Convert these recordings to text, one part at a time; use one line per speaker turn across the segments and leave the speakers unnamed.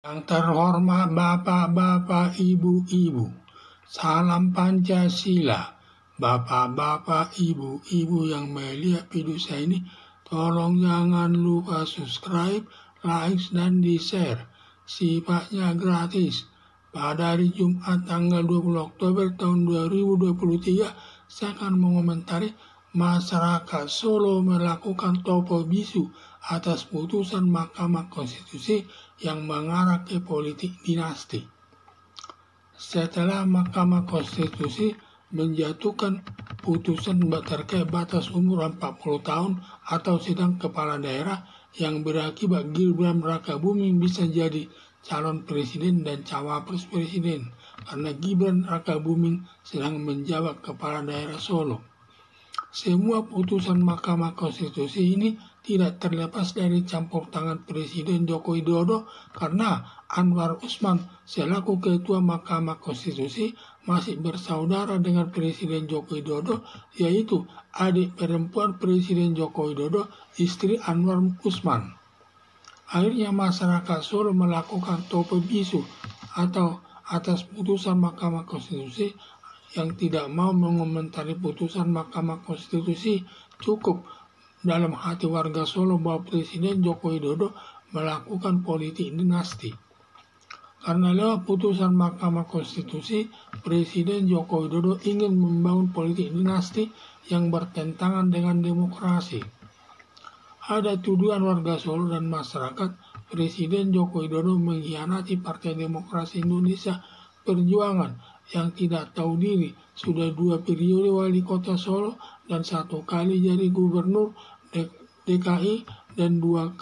Yang terhormat Bapak-Bapak, Ibu-Ibu, salam Pancasila. Bapak-bapak, ibu-ibu yang melihat video saya ini, tolong jangan lupa subscribe, like, dan di-share. Sifatnya gratis. Pada hari Jumat tanggal 20 Oktober tahun 2023, saya akan mengomentari masyarakat Solo melakukan topo bisu atas putusan Mahkamah Konstitusi yang mengarah ke politik dinasti. Setelah Mahkamah Konstitusi menjatuhkan putusan terkait batas umur 40 tahun atau sidang kepala daerah yang berakibat Gibran Rakabuming bisa jadi calon presiden dan cawapres presiden karena Gibran Rakabuming sedang menjabat kepala daerah Solo. Semua putusan Mahkamah Konstitusi ini tidak terlepas dari campur tangan Presiden Joko Widodo karena Anwar Usman selaku Ketua Mahkamah Konstitusi masih bersaudara dengan Presiden Joko Widodo, yaitu adik perempuan Presiden Joko Widodo, istri Anwar Usman. Akhirnya masyarakat Solo melakukan topo bisu atau atas putusan Mahkamah Konstitusi yang tidak mau mengomentari putusan Mahkamah Konstitusi. Cukup dalam hati warga Solo bahwa Presiden Joko Widodo melakukan politik dinasti. Karena lewat putusan Mahkamah Konstitusi, Presiden Joko Widodo ingin membangun politik dinasti yang bertentangan dengan demokrasi. Ada tuduhan warga Solo dan masyarakat Presiden Joko Widodo mengkhianati Partai Demokrasi Indonesia Perjuangan yang tidak tahu diri, sudah 2 periode wali kota Solo dan 1 kali jadi gubernur DKI dan 2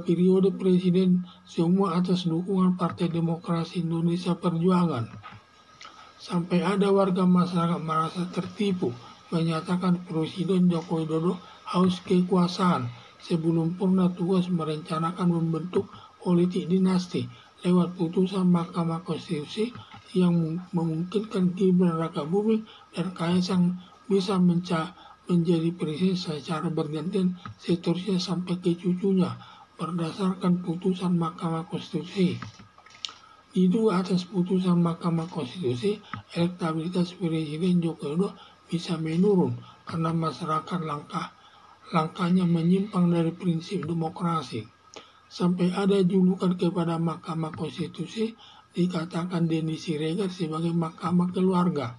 periode presiden, semua atas dukungan Partai Demokrasi Indonesia Perjuangan. Sampai ada warga masyarakat merasa tertipu, menyatakan Presiden Joko Widodo haus kekuasaan sebelum purna tugas merencanakan membentuk politik dinasti lewat putusan Mahkamah Konstitusi yang memungkinkan Gibran Rakabuming dan Kaisang bisa menjadi presiden secara bergantian seterusnya sampai ke cucunya berdasarkan putusan Mahkamah Konstitusi. Diduga atas putusan Mahkamah Konstitusi, elektabilitas Presiden Joko Widodo bisa menurun karena masyarakat langkahnya menyimpang dari prinsip demokrasi. Sampai ada julukan kepada Mahkamah Konstitusi, dikatakan Denny Siregar sebagai Mahkamah Keluarga.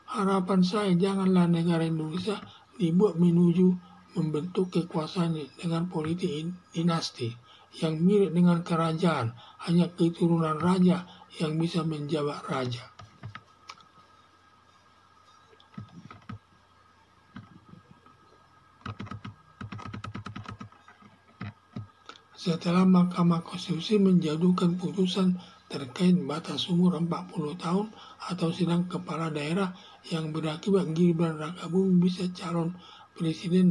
Harapan saya janganlah negara Indonesia dibuat menuju membentuk kekuasaan dengan politik dinasti yang mirip dengan kerajaan, hanya keturunan raja yang bisa menjabat raja. Setelah Mahkamah Konstitusi menjatuhkan putusan terkait batas umur 40 tahun atau sidang kepala daerah yang berakibat Gibran Rakabuming bisa calon presiden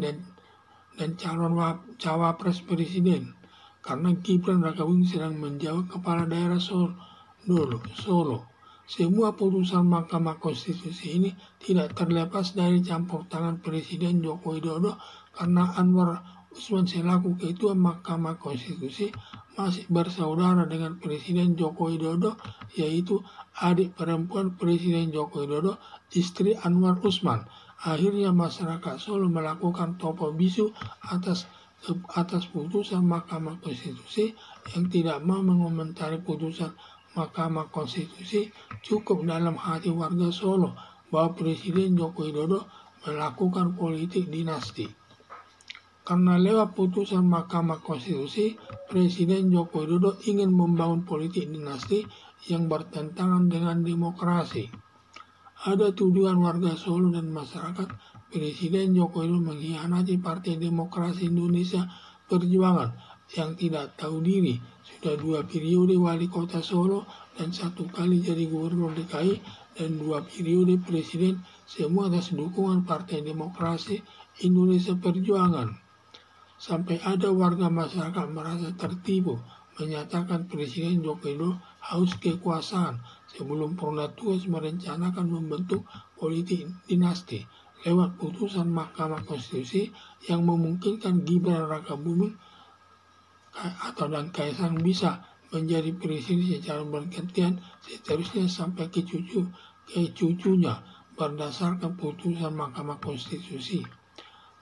dan calon cawapres presiden karena Gibran Rakabuming sedang menjabat kepala daerah Solo. Semua putusan Mahkamah Konstitusi ini tidak terlepas dari campur tangan Presiden Joko Widodo karena Anwar Usman selaku Ketua Mahkamah Konstitusi masih bersaudara dengan Presiden Joko Widodo, yaitu adik perempuan Presiden Joko Widodo, istri Anwar Usman. Akhirnya masyarakat Solo melakukan topo bisu atas putusan Mahkamah Konstitusi yang tidak mau mengomentari putusan Mahkamah Konstitusi. Cukup dalam hati warga Solo bahwa Presiden Joko Widodo melakukan politik dinasti. Karena lewat putusan Mahkamah Konstitusi, Presiden Joko Widodo ingin membangun politik dinasti yang bertentangan dengan demokrasi. Ada tuduhan warga Solo dan masyarakat Presiden Joko Widodo mengkhianati Partai Demokrasi Indonesia Perjuangan yang tidak tahu diri, sudah 2 periode wali kota Solo dan 1 kali jadi gubernur DKI dan 2 periode presiden, semua atas dukungan Partai Demokrasi Indonesia Perjuangan. Sampai ada warga masyarakat merasa tertipu, menyatakan Presiden Joko Widodo haus kekuasaan sebelum purna tugas merencanakan membentuk politik dinasti lewat putusan Mahkamah Konstitusi yang memungkinkan Gibran Rakabuming atau dan Kaisang bisa menjadi presiden secara bergantian seterusnya sampai ke cucunya berdasarkan putusan Mahkamah Konstitusi.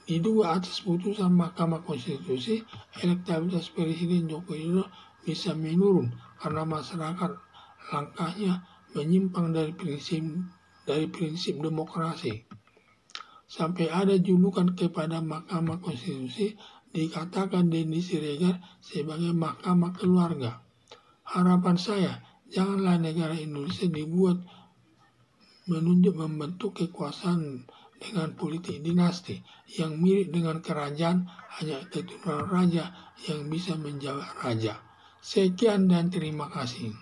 Diduga atas putusan Mahkamah Konstitusi, elektabilitas Presiden Joko Widodo bisa menurun karena masyarakat langkahnya menyimpang dari prinsip demokrasi. Sampai ada julukan kepada Mahkamah Konstitusi, dikatakan Denny Siregar sebagai Mahkamah Keluarga. Harapan saya, janganlah negara Indonesia dibuat membentuk kekuasaan dengan politik dinasti yang mirip dengan kerajaan, hanya keturunan raja yang bisa menjabat raja. Sekian dan terima kasih.